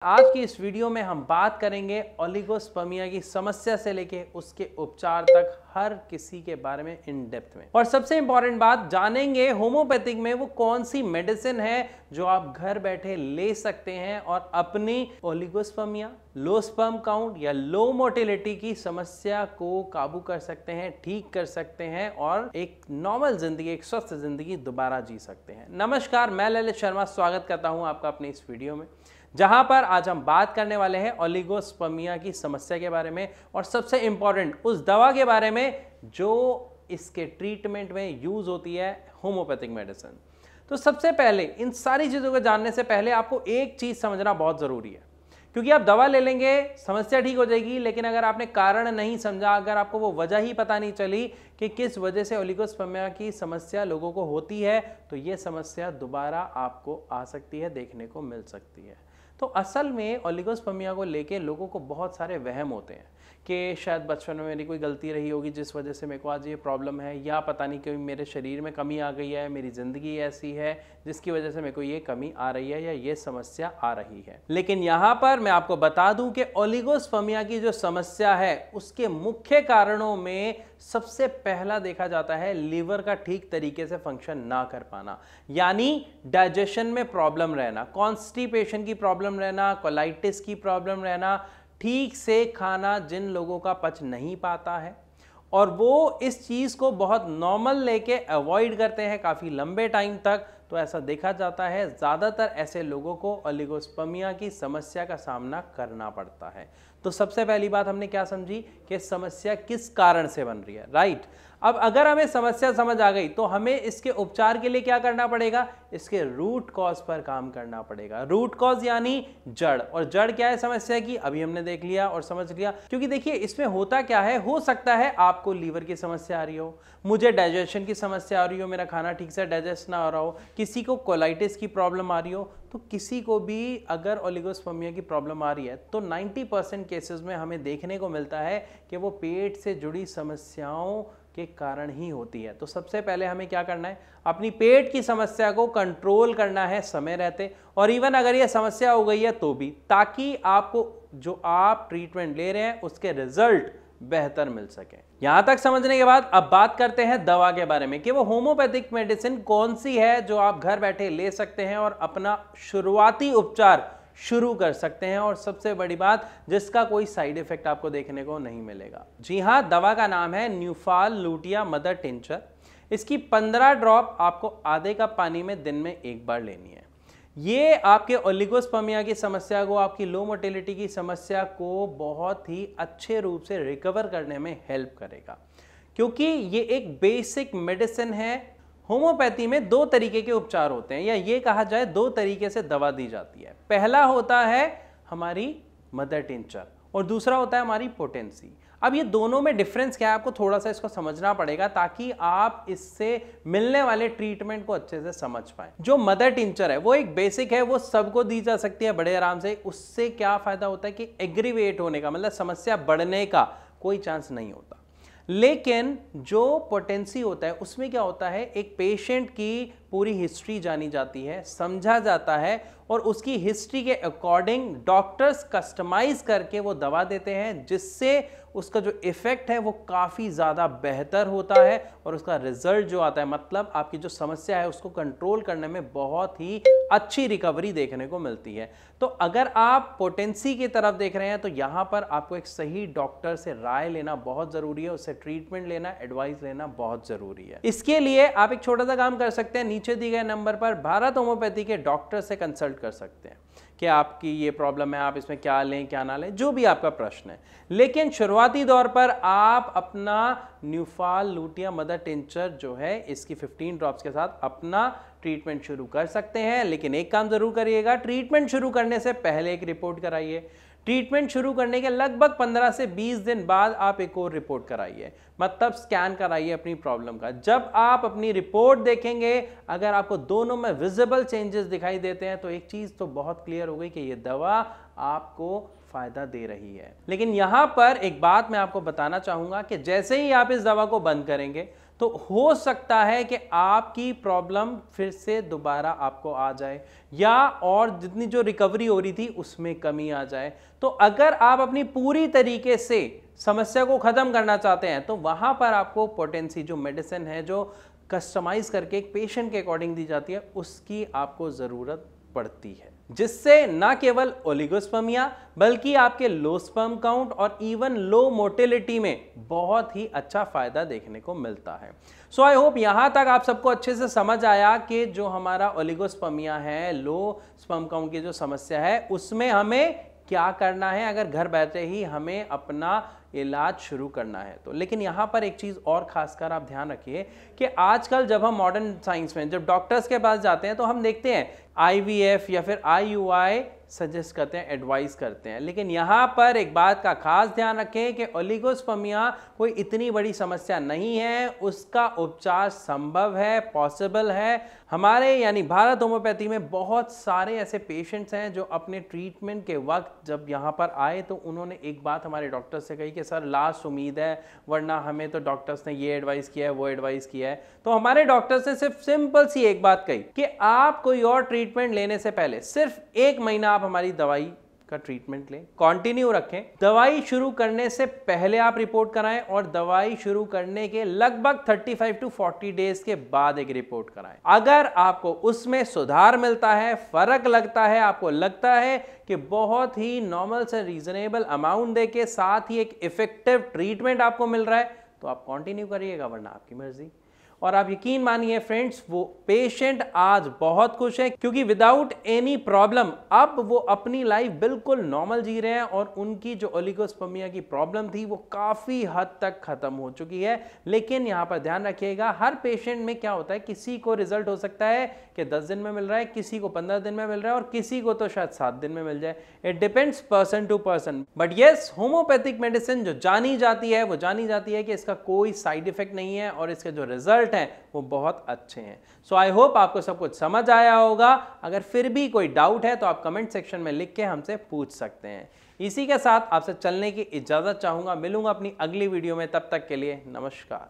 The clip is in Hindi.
आज की इस वीडियो में हम बात करेंगे ओलिगोस्पर्मिया की समस्या से लेके उसके उपचार तक हर किसी के बारे में इन डेप्थ में। और सबसे इंपॉर्टेंट बात जानेंगे होम्योपैथिक में वो कौन सी मेडिसिन है जो आप घर बैठे ले सकते हैं और अपनी ओलिगोस्पर्मिया, लो स्पर्म काउंट या लो मोटिलिटी की समस्या को काबू कर सकते हैं, ठीक कर सकते हैं और एक नॉर्मल जिंदगी, एक स्वस्थ जिंदगी दोबारा जी सकते हैं। नमस्कार, मैं ललित शर्मा स्वागत करता हूं आपका अपने इस वीडियो में, जहां पर आज हम बात करने वाले हैं ओलिगोस्पर्मिया की समस्या के बारे में और सबसे इंपॉर्टेंट उस दवा के बारे में जो इसके ट्रीटमेंट में यूज होती है, होम्योपैथिक मेडिसिन। तो सबसे पहले इन सारी चीजों को जानने से पहले आपको एक चीज समझना बहुत जरूरी है, क्योंकि आप दवा ले लेंगे, समस्या ठीक हो जाएगी, लेकिन अगर आपने कारण नहीं समझा, अगर आपको वो वजह ही पता नहीं चली कि किस वजह से ओलिगोस्पर्मिया की समस्या लोगों को होती है, तो ये समस्या दोबारा आपको आ सकती है, देखने को मिल सकती है। तो असल में ओलिगोस्पर्मिया को लेके लोगों को बहुत सारे वहम होते हैं कि शायद बचपन में मेरी कोई गलती रही होगी जिस वजह से मेरे को आज ये प्रॉब्लम है, या पता नहीं कि मेरे शरीर में कमी आ गई है, मेरी ज़िंदगी ऐसी है जिसकी वजह से मेरे को ये कमी आ रही है या ये समस्या आ रही है। लेकिन यहाँ पर मैं आपको बता दूं कि ओलिगोस्पर्मिया की जो समस्या है उसके मुख्य कारणों में सबसे पहला देखा जाता है लीवर का ठीक तरीके से फंक्शन ना कर पाना, यानी डाइजेशन में प्रॉब्लम रहना, कॉन्स्टिपेशन की प्रॉब्लम रहना, कोलाइटिस की प्रॉब्लम रहना, ठीक से खाना जिन लोगों का पच नहीं पाता है और वो इस चीज़ को बहुत नॉर्मल लेके अवॉइड करते हैं काफ़ी लंबे टाइम तक, तो ऐसा देखा जाता है ज़्यादातर ऐसे लोगों को ओलिगोस्पर्मिया की समस्या का सामना करना पड़ता है। तो सबसे पहली बात हमने क्या समझी कि समस्या किस कारण से बन रही है, राइट। अब अगर हमें समस्या समझ आ गई तो हमें इसके उपचार के लिए क्या करना पड़ेगा, इसके रूट कॉज पर काम करना पड़ेगा। रूट कॉज यानी जड़, और जड़ क्या है समस्या की, अभी हमने देख लिया और समझ लिया। क्योंकि देखिए इसमें होता क्या है, हो सकता है आपको लीवर की समस्या आ रही हो, मुझे डाइजेशन की समस्या आ रही हो, मेरा खाना ठीक से डाइजेस्ट ना हो रहा हो, किसी को कोलाइटिस की प्रॉब्लम आ रही हो, तो किसी को भी अगर ओलिगोस्पर्मिया की प्रॉब्लम आ रही है तो 90% केसेस में हमें देखने को मिलता है कि वो पेट से जुड़ी समस्याओं के कारण ही होती है। तो सबसे पहले हमें क्या करना है, अपनी पेट की समस्या को कंट्रोल करना है समय रहते, और इवन अगर ये समस्या हो गई है तो भी, ताकि आपको जो आप ट्रीटमेंट ले रहे हैं उसके रिजल्ट बेहतर मिल सके। यहां तक समझने के बाद अब बात करते हैं दवा के बारे में कि वो होम्योपैथिक मेडिसिन कौन सी है जो आप घर बैठे ले सकते हैं और अपना शुरुआती उपचार शुरू कर सकते हैं, और सबसे बड़ी बात जिसका कोई साइड इफेक्ट आपको देखने को नहीं मिलेगा। जी हां, दवा का नाम है न्यूफाल लूटिया मदर टिंचर। इसकी 15 ड्रॉप आपको आधे कप पानी में दिन में एक बार लेनी है। ये आपके ओलिगोस्पर्मिया की समस्या को, आपकी लो मोटिलिटी की समस्या को बहुत ही अच्छे रूप से रिकवर करने में हेल्प करेगा, क्योंकि ये एक बेसिक मेडिसिन है। होम्योपैथी में दो तरीके के उपचार होते हैं, या ये कहा जाए दो तरीके से दवा दी जाती है। पहला होता है हमारी मदर टिंचर और दूसरा होता है हमारी पोटेंसी। अब ये दोनों में डिफरेंस क्या है, आपको थोड़ा सा इसको समझना पड़ेगा ताकि आप इससे मिलने वाले ट्रीटमेंट को अच्छे से समझ पाएं। जो मदर टिंचर है वो एक बेसिक है, वो सबको दी जा सकती है बड़े आराम से। उससे क्या फायदा होता है कि एग्रीवेट होने का, मतलब समस्या बढ़ने का कोई चांस नहीं होता। लेकिन जो पोटेंसी होता है उसमें क्या होता है, एक पेशेंट की पूरी हिस्ट्री जानी जाती है, समझा जाता है, और उसकी हिस्ट्री के अकॉर्डिंग डॉक्टर्स कस्टमाइज करके वो दवा देते हैं, जिससे उसका जो इफेक्ट है वो काफ़ी ज़्यादा बेहतर होता है और उसका रिजल्ट जो आता है, मतलब आपकी जो समस्या है उसको कंट्रोल करने में बहुत ही अच्छी रिकवरी देखने को मिलती है। तो अगर आप पोटेंसी की तरफ देख रहे हैं तो यहाँ पर आपको एक सही डॉक्टर से राय लेना बहुत ज़रूरी है, उससे ट्रीटमेंट लेना, एडवाइस लेना बहुत ज़रूरी है। इसके लिए आप एक छोटा सा काम कर सकते हैं, नीचे दिए गए नंबर पर भारत होम्योपैथी के डॉक्टर से कंसल्ट कर सकते हैं कि आपकी ये प्रॉब्लम है, आप इसमें क्या लें क्या ना लें, जो भी आपका प्रश्न है। लेकिन शुरुआती दौर पर आप अपना न्यूफाल लूटिया मदर टिंचर जो है इसकी 15 ड्रॉप्स के साथ अपना ट्रीटमेंट शुरू कर सकते हैं। लेकिन एक काम जरूर करिएगा, ट्रीटमेंट शुरू करने से पहले एक रिपोर्ट कराइए। ट्रीटमेंट शुरू करने के लगभग 15 से 20 दिन बाद आप एक और रिपोर्ट कराइए, मतलब स्कैन कराइए अपनी प्रॉब्लम का। जब आप अपनी रिपोर्ट देखेंगे, अगर आपको दोनों में विजिबल चेंजेस दिखाई देते हैं तो एक चीज तो बहुत क्लियर हो गई कि ये दवा आपको फायदा दे रही है। लेकिन यहां पर एक बात मैं आपको बताना चाहूंगा कि जैसे ही आप इस दवा को बंद करेंगे तो हो सकता है कि आपकी प्रॉब्लम फिर से दोबारा आपको आ जाए या और जितनी जो रिकवरी हो रही थी उसमें कमी आ जाए। तो अगर आप अपनी पूरी तरीके से समस्या को खत्म करना चाहते हैं तो वहां पर आपको पोटेंसी जो मेडिसिन है, जो कस्टमाइज करके एक पेशेंट के अकॉर्डिंग दी जाती है, उसकी आपको जरूरत पड़ती है, जिससे ना केवल ओलिगोस्पर्मिया बल्कि आपके लो स्पर्म काउंट और इवन लो मोटिलिटी में बहुत ही अच्छा फायदा देखने को मिलता है। सो आई होप यहां तक आप सबको अच्छे से समझ आया कि जो हमारा ओलिगोस्पर्मिया है, लो स्पर्म काउंट की जो समस्या है, उसमें हमें क्या करना है अगर घर बैठे ही हमें अपना इलाज शुरू करना है तो। लेकिन यहां पर एक चीज और खासकर आप ध्यान रखिए कि आजकल जब हम मॉडर्न साइंस में जब डॉक्टर्स के पास जाते हैं तो हम देखते हैं IVF या फिर IUI सजेस्ट करते हैं, एडवाइस करते हैं। लेकिन यहां पर एक बात का खास ध्यान रखें कि ओलिगोस्पर्मिया कोई इतनी बड़ी समस्या नहीं है, उसका उपचार संभव है, पॉसिबल है। हमारे यानी भारत होम्योपैथी में बहुत सारे ऐसे पेशेंट्स हैं जो अपने ट्रीटमेंट के वक्त जब यहाँ पर आए तो उन्होंने एक बात हमारे डॉक्टर से कही कि सर लास्ट उम्मीद है, वरना हमें तो डॉक्टर्स ने ये एडवाइस किया है, वो एडवाइस किया है। तो हमारे डॉक्टर से सिर्फ सिंपल सी एक बात कही कि आप कोई और ट्रीटमेंट लेने से पहले सिर्फ 1 महीना आप हमारी दवाई का ट्रीटमेंट लें, कंटिन्यू रखें। दवाई शुरू करने से पहले आप रिपोर्ट कराएं और दवाई शुरू करने के लगभग 35 to 40 डेज के बाद एक रिपोर्ट कराएं। अगर आपको उसमें सुधार मिलता है, फर्क लगता है, आपको लगता है कि बहुत ही नॉर्मल से रीजनेबल अमाउंट देके साथ ही एक इफेक्टिव ट्रीटमेंट आपको मिल रहा है, तो आप कंटिन्यू करिएगा, वरना आपकी मर्जी। और आप यकीन मानिए फ्रेंड्स, वो पेशेंट आज बहुत खुश है क्योंकि विदाउट एनी प्रॉब्लम अब वो अपनी लाइफ बिल्कुल नॉर्मल जी रहे हैं और उनकी जो ओलिगोस्पर्मिया की प्रॉब्लम थी वो काफी हद तक खत्म हो चुकी है। लेकिन यहां पर ध्यान रखिएगा, हर पेशेंट में क्या होता है, किसी को रिजल्ट हो सकता है कि 10 दिन में मिल रहा है, किसी को 15 दिन में मिल रहा है और किसी को तो शायद 7 दिन में मिल जाए। It depends person to person. But yes, homeopathic medicine जो जानी जाती है वो जानी जाती है कि इसका कोई साइड इफेक्ट नहीं है और इसके जो रिजल्ट हैं वो बहुत अच्छे हैं। सो आई होप आपको सब कुछ समझ आया होगा। अगर फिर भी कोई डाउट है तो आप कमेंट सेक्शन में लिख के हमसे पूछ सकते हैं। इसी के साथ आपसे चलने की इजाजत चाहूंगा। मिलूंगा अपनी अगली वीडियो में, तब तक के लिए नमस्कार।